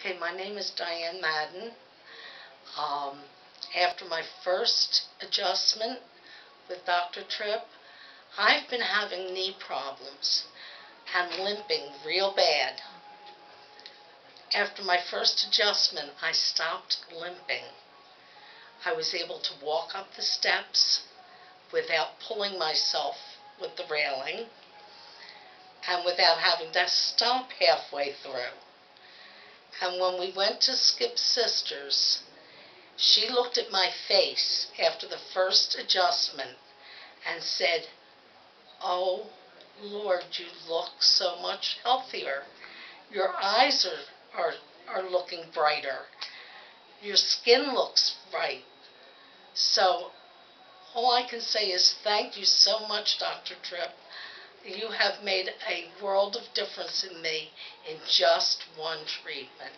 Okay, my name is Diane Madden. Um, After my first adjustment with Dr. Tripp, I've been having knee problems and limping real bad. After my first adjustment, I stopped limping. I was able to walk up the steps without pulling myself with the railing and without having to stop halfway through. And when we went to Skip's sister's, she looked at my face after the first adjustment and said, "Oh, Lord, you look so much healthier. Your eyes are looking brighter. Your skin looks bright." So all I can say is thank you so much, Dr. Tripp. You have made a world of difference in me in just one treatment.